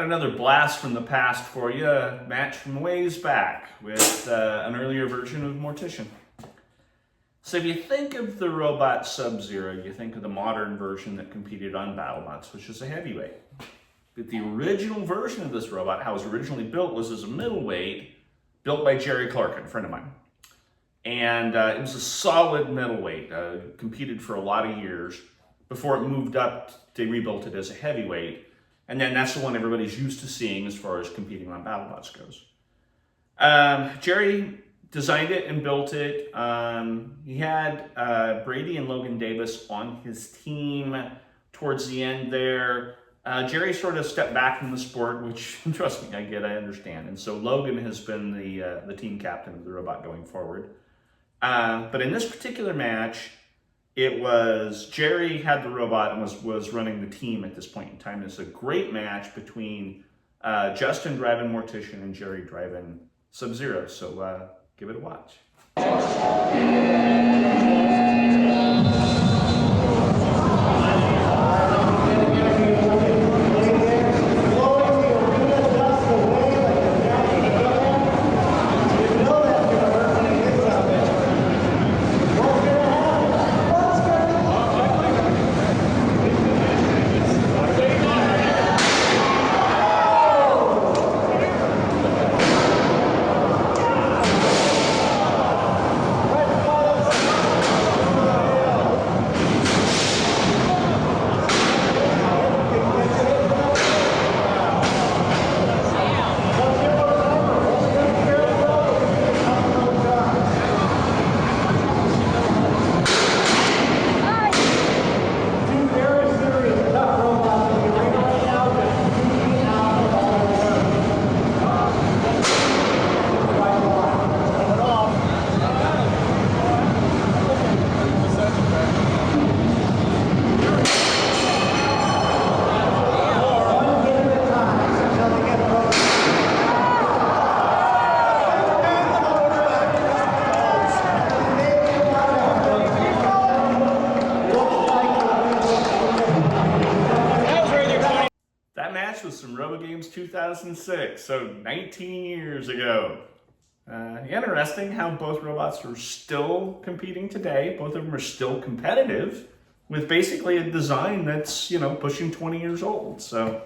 Got another blast from the past for you, a match from ways back with an earlier version of Mortician. So if you think of the robot Subzero, you think of the modern version that competed on BattleBots, which is a heavyweight. But the original version of this robot, how it was originally built, was as a middleweight, built by Jerry Clarkin, a friend of mine. And it was a solid middleweight, competed for a lot of years. Before it moved up, they rebuilt it as a heavyweight. And then that's the one everybody's used to seeing as far as competing on BattleBots goes. Jerry designed it and built it. He had Brady and Logan Davis on his team towards the end there. Jerry sort of stepped back from the sport, which, trust me, I understand. And so Logan has been the team captain of the robot going forward. But in this particular match, it was Jerry had the robot and was running the team at this point in time. It's a great match between Justin driving Mortician and Jerry driving Subzero. So give it a watch. Was from RoboGames 2006, so 19 years ago. Interesting how both robots are still competing today. Both of them are still competitive with basically a design that's, pushing 20 years old. So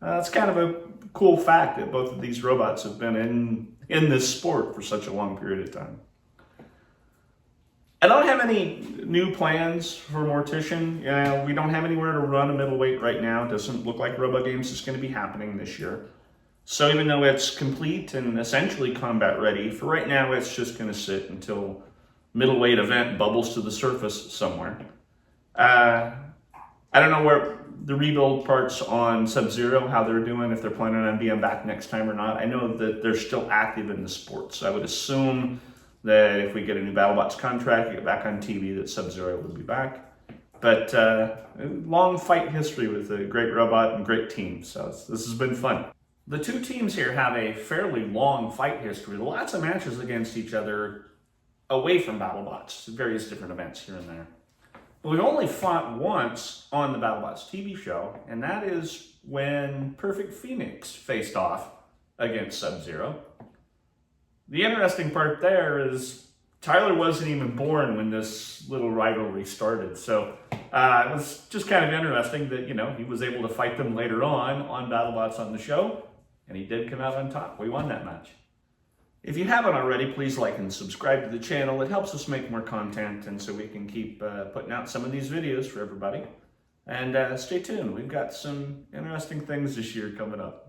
it's kind of a cool fact that both of these robots have been in this sport for such a long period of time. I don't have any new plans for Mortician. We don't have anywhere to run a middleweight right now. It doesn't look like RoboGames is going to be happening this year. So even though it's complete and essentially combat ready, for right now it's just going to sit until middleweight event bubbles to the surface somewhere. I don't know where the rebuild parts on Subzero, how they're doing, if they're planning on being back next time or not. I know that they're still active in the sport, so I would assume that if we get a new BattleBots contract, get back on TV, that Subzero will be back. But long fight history with a great robot and great team, so this has been fun. The two teams here have a fairly long fight history, lots of matches against each other away from BattleBots, various different events here and there. But we've only fought once on the BattleBots TV show, and that is when Perfect Phoenix faced off against Subzero. The interesting part there is Tyler wasn't even born when this little rivalry started. So it was just kind of interesting that, he was able to fight them later on BattleBots on the show, and he did come out on top. We won that match. If you haven't already, please like and subscribe to the channel. It helps us make more content, and so we can keep putting out some of these videos for everybody. And stay tuned. We've got some interesting things this year coming up.